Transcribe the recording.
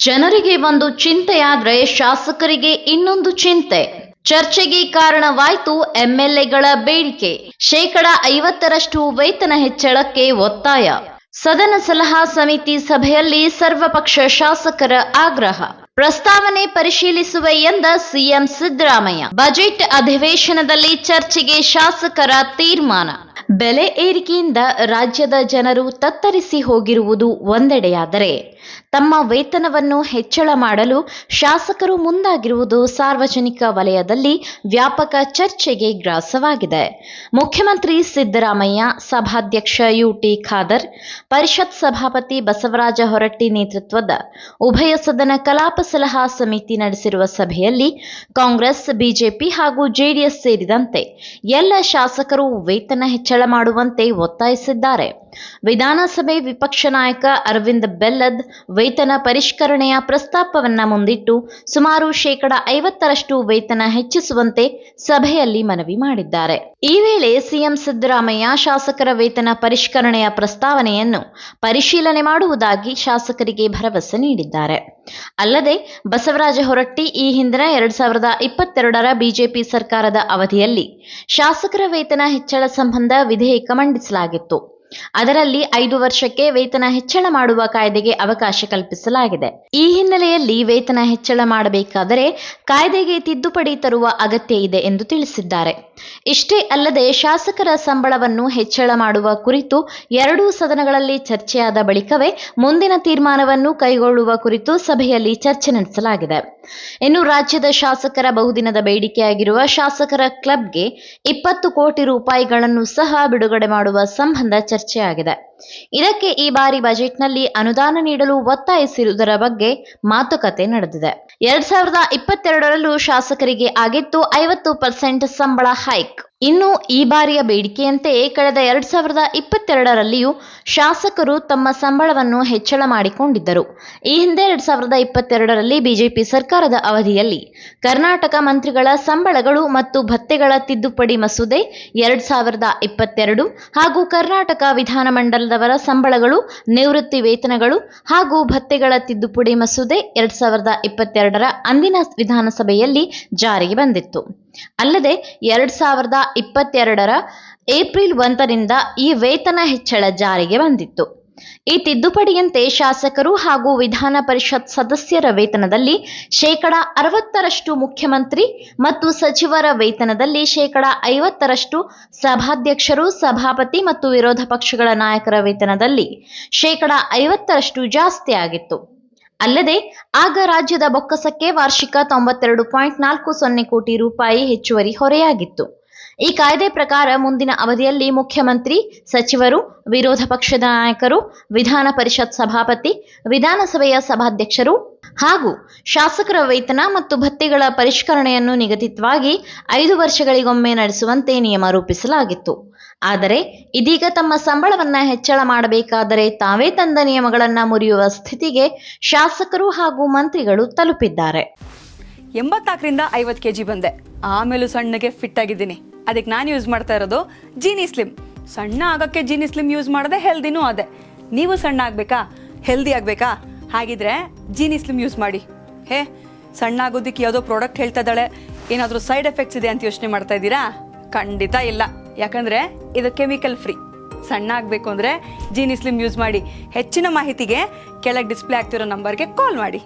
ಜನರಿಗೆ ಒಂದು ಚಿಂತೆಯಾದ್ರೆ ಶಾಸಕರಿಗೆ ಇನ್ನೊಂದು ಚಿಂತೆ. ಚರ್ಚೆಗೆ ಕಾರಣವಾಯಿತು ಎಂಎಲ್ಎಗಳ ಬೇಡಿಕೆ. 50% ವೇತನ ಹೆಚ್ಚಳಕ್ಕೆ ಒತ್ತಾಯ. ಸದನ ಸಲಹಾ ಸಮಿತಿ ಸಭೆಯಲ್ಲಿ ಸರ್ವಪಕ್ಷ ಶಾಸಕರ ಆಗ್ರಹ. ಪ್ರಸ್ತಾವನೆ ಪರಿಶೀಲಿಸುವೆ ಎಂದ ಸಿಎಂ ಸಿದ್ದರಾಮಯ್ಯ. ಬಜೆಟ್ ಅಧಿವೇಶನದಲ್ಲಿ ಚರ್ಚೆಗೆ ಶಾಸಕರ ತೀರ್ಮಾನ. ಬೆಲೆ ಏರಿಕೆಯಿಂದ ರಾಜ್ಯದ ಜನರು ತತ್ತರಿಸಿ ಹೋಗಿರುವುದು ಒಂದೆಡೆಯಾದರೆ, ತಮ್ಮ ವೇತನವನ್ನು ಹೆಚ್ಚಳ ಮಾಡಲು ಶಾಸಕರು ಮುಂದಾಗಿರುವುದು ಸಾರ್ವಜನಿಕ ವಲಯದಲ್ಲಿ ವ್ಯಾಪಕ ಚರ್ಚೆಗೆ ಗ್ರಾಸವಾಗಿದೆ. ಮುಖ್ಯಮಂತ್ರಿ ಸಿದ್ದರಾಮಯ್ಯ, ಸಭಾಧ್ಯಕ್ಷ ಯುಟಿ ಖಾದರ್, ಪರಿಷತ್ ಸಭಾಪತಿ ಬಸವರಾಜ ಹೊರಟ್ಟಿ ನೇತೃತ್ವದ ಉಭಯ ಸದನ ಕಲಾಪ ಸಲಹಾ ಸಮಿತಿ ನಡೆಸಿರುವ ಸಭೆಯಲ್ಲಿ ಕಾಂಗ್ರೆಸ್, ಬಿಜೆಪಿ ಹಾಗೂ ಜೆಡಿಎಸ್ ಸೇರಿದಂತೆ ಎಲ್ಲ ಶಾಸಕರು ವೇತನ ಹೆಚ್ಚಳ ಮಾಡುವಂತೆ ಒತ್ತಾಯಿಸಿದ್ದಾರೆ. ವಿಧಾನಸಭೆ ವಿಪಕ್ಷ ನಾಯಕ ಅರವಿಂದ್ ಬೆಲ್ಲದ್ ವೇತನ ಪರಿಷ್ಕರಣೆಯ ಪ್ರಸ್ತಾಪವನ್ನ ಮುಂದಿಟ್ಟು ಸುಮಾರು 50% ವೇತನ ಹೆಚ್ಚಿಸುವಂತೆ ಸಭೆಯಲ್ಲಿ ಮನವಿ ಮಾಡಿದ್ದಾರೆ. ಈ ವೇಳೆ ಸಿಎಂ ಸಿದ್ದರಾಮಯ್ಯ ಶಾಸಕರ ವೇತನ ಪರಿಷ್ಕರಣೆಯ ಪ್ರಸ್ತಾವನೆಯನ್ನು ಪರಿಶೀಲನೆ ಮಾಡುವುದಾಗಿ ಶಾಸಕರಿಗೆ ಭರವಸೆ ನೀಡಿದ್ದಾರೆ. ಅಲ್ಲದೆ ಬಸವರಾಜ ಹೊರಟ್ಟಿ ಈ ಹಿಂದಿನ 2022ರ ಬಿಜೆಪಿ ಸರ್ಕಾರದ ಅವಧಿಯಲ್ಲಿ ಶಾಸಕರ ವೇತನ ಹೆಚ್ಚಳ ಸಂಬಂಧ ವಿಧೇಯಕ ಮಂಡಿಸಲಾಗಿತ್ತು. ಅದರಲ್ಲಿ 5 ವರ್ಷಕ್ಕೆ ವೇತನ ಹೆಚ್ಚಳ ಮಾಡುವ ಕಾಯ್ದೆಗೆ ಅವಕಾಶ ಕಲ್ಪಿಸಲಾಗಿದೆ. ಈ ಹಿನ್ನೆಲೆಯಲ್ಲಿ ವೇತನ ಹೆಚ್ಚಳ ಮಾಡಬೇಕಾದರೆ ಕಾಯ್ದೆಗೆ ತಿದ್ದುಪಡಿ ತರುವ ಅಗತ್ಯ ಇದೆ ಎಂದು ತಿಳಿಸಿದ್ದಾರೆ. ಇಷ್ಟೇ ಅಲ್ಲದೆ ಶಾಸಕರ ಸಂಬಳವನ್ನು ಹೆಚ್ಚಳ ಮಾಡುವ ಕುರಿತು ಎರಡೂ ಸದನಗಳಲ್ಲಿ ಚರ್ಚೆಯಾದ ಬಳಿಕವೇ ಮುಂದಿನ ತೀರ್ಮಾನವನ್ನು ಕೈಗೊಳ್ಳುವ ಕುರಿತು ಸಭೆಯಲ್ಲಿ ಚರ್ಚೆ ನಡೆಸಲಾಗಿದೆ. ಇನ್ನು ರಾಜ್ಯದ ಶಾಸಕರ ಬಹುದಿನದ ಬೇಡಿಕೆಯಾಗಿರುವ ಶಾಸಕರ ಕ್ಲಬ್ಗೆ 20 ಕೋಟಿ ರೂಪಾಯಿಗಳನ್ನು ಸಹ ಬಿಡುಗಡೆ ಮಾಡುವ ಸಂಬಂಧ ಚರ್ಚೆಯಾಗಿದೆ. ಇದಕ್ಕೆ ಈ ಬಾರಿ ಬಜೆಟ್ನಲ್ಲಿ ಅನುದಾನ ನೀಡಲು ಒತ್ತಾಯಿಸಿರುವುದರ ಬಗ್ಗೆ ಮಾತುಕತೆ ನಡೆದಿದೆ. 2022ರಲ್ಲೂ ಶಾಸಕರಿಗೆ ಆಗಿತ್ತು 50% ಸಂಬಳ ಹೈಕ್. ಇನ್ನು ಈ ಬಾರಿಯ ಬೇಡಿಕೆಯಂತೆಯೇ ಕಳೆದ 2022ರಲ್ಲಿಯೂ ಶಾಸಕರು ತಮ್ಮ ಸಂಬಳವನ್ನು ಹೆಚ್ಚಳ ಮಾಡಿಕೊಂಡಿದ್ದರು. ಈ ಹಿಂದೆ 2022ರಲ್ಲಿ ಬಿಜೆಪಿ ಸರ್ಕಾರದ ಅವಧಿಯಲ್ಲಿ ಕರ್ನಾಟಕ ಮಂತ್ರಿಗಳ ಸಂಬಳಗಳು ಮತ್ತು ಭತ್ಯೆಗಳ ತಿದ್ದುಪಡಿ ಮಸೂದೆ 2022 ಹಾಗೂ ಕರ್ನಾಟಕ ವಿಧಾನಮಂಡಲದವರ ಸಂಬಳಗಳು, ನಿವೃತ್ತಿ ವೇತನಗಳು ಹಾಗೂ ಭತ್ಯೆಗಳ ತಿದ್ದುಪಡಿ ಮಸೂದೆ 2022ರ ಅಂದಿನ ವಿಧಾನಸಭೆಯಲ್ಲಿ ಜಾರಿಗೆ ಬಂದಿತ್ತು. ಅಲ್ಲದೆ 2022ರ ಏಪ್ರಿಲ್ 1ರಿಂದ ಈ ವೇತನ ಹೆಚ್ಚಳ ಜಾರಿಗೆ ಬಂದಿತ್ತು. ಈ ತಿದ್ದುಪಡಿಯಂತೆ ಶಾಸಕರು ಹಾಗೂ ವಿಧಾನ ಪರಿಷತ್ ಸದಸ್ಯರ ವೇತನದಲ್ಲಿ 60% ಮುಖ್ಯಮಂತ್ರಿ ಮತ್ತು ಸಚಿವರ ವೇತನದಲ್ಲಿ 50% ಸಭಾಧ್ಯಕ್ಷರು, ಸಭಾಪತಿ ಮತ್ತು ವಿರೋಧ ಪಕ್ಷಗಳ ನಾಯಕರ ವೇತನದಲ್ಲಿ 50% ಜಾಸ್ತಿ ಆಗಿತ್ತು. ಅಲ್ಲದೆ ಆಗ ರಾಜ್ಯದ ಬೊಕ್ಕಸಕ್ಕೆ ವಾರ್ಷಿಕ 92.40 ಕೋಟಿ ರೂಪಾಯಿ ಹೆಚ್ಚುವರಿ ಹೊರೆಯಾಗಿತ್ತು. ಈ ಕಾಯ್ದೆ ಪ್ರಕಾರ ಮುಂದಿನ ಅವಧಿಯಲ್ಲಿ ಮುಖ್ಯಮಂತ್ರಿ, ಸಚಿವರು, ವಿರೋಧ ಪಕ್ಷದ ನಾಯಕರು, ವಿಧಾನ ಪರಿಷತ್ ಸಭಾಪತಿ, ವಿಧಾನಸಭೆಯ ಸಭಾಧ್ಯಕ್ಷರು ಹಾಗೂ ಶಾಸಕರ ವೇತನ ಮತ್ತು ಭತ್ಯೆಗಳ ಪರಿಷ್ಕರಣೆಯನ್ನು ನಿಗದಿತವಾಗಿ 5 ವರ್ಷಗಳಿಗೊಮ್ಮೆ ನಡೆಸುವಂತೆ ನಿಯಮ ರೂಪಿಸಲಾಗಿತ್ತು. ಆದರೆ ಇದೀಗ ತಮ್ಮ ಸಂಬಳವನ್ನ ಹೆಚ್ಚಳ ಮಾಡಬೇಕಾದರೆ ತಾವೇ ತಂದ ನಿಯಮಗಳನ್ನು ಮುರಿಯುವ ಸ್ಥಿತಿಗೆ ಶಾಸಕರು ಹಾಗೂ ಮಂತ್ರಿಗಳು ತಲುಪಿದ್ದಾರೆ. 84ರಿಂದ 50 kg ಬಂದೆ, ಆಮೇಲೂ ಸಣ್ಣಗೆ ಫಿಟ್ ಆಗಿದ್ದೀನಿ. ಅದಕ್ಕೆ ನಾನು ಯೂಸ್ ಮಾಡ್ತಾ ಇರೋದು ಜೀನಿ ಸ್ಲಿಮ್. ಸಣ್ಣ ಆಗೋಕ್ಕೆ ಜೀನಿ ಸ್ಲಿಮ್ ಯೂಸ್ ಮಾಡಿದೆ, ಹೆಲ್ದಿನೂ ಅದೇ. ನೀವು ಸಣ್ಣ ಆಗಬೇಕಾ, ಹೆಲ್ದಿ ಆಗಬೇಕಾ? ಹಾಗಿದ್ರೆ ಜೀನಿ ಸ್ಲಿಮ್ ಯೂಸ್ ಮಾಡಿ. ಸಣ್ಣ ಆಗೋದಕ್ಕೆ ಯಾವುದೋ ಪ್ರಾಡಕ್ಟ್ ಹೇಳ್ತಾ ಇದ್ದಾಳೆ, ಏನಾದರೂ ಸೈಡ್ ಎಫೆಕ್ಟ್ಸ್ ಇದೆ ಅಂತ ಯೋಚನೆ ಮಾಡ್ತಾ ಇದ್ದೀರಾ? ಖಂಡಿತ ಇಲ್ಲ, ಯಾಕಂದರೆ ಇದು ಕೆಮಿಕಲ್ ಫ್ರೀ. ಸಣ್ಣ ಆಗಬೇಕು ಅಂದರೆ ಜೀನಿ ಸ್ಲಿಮ್ ಯೂಸ್ ಮಾಡಿ. ಹೆಚ್ಚಿನ ಮಾಹಿತಿಗೆ ಕೆಳಗೆ ಡಿಸ್ಪ್ಲೇ ಆಗ್ತಿರೋ ನಂಬರ್ಗೆ ಕಾಲ್ ಮಾಡಿ.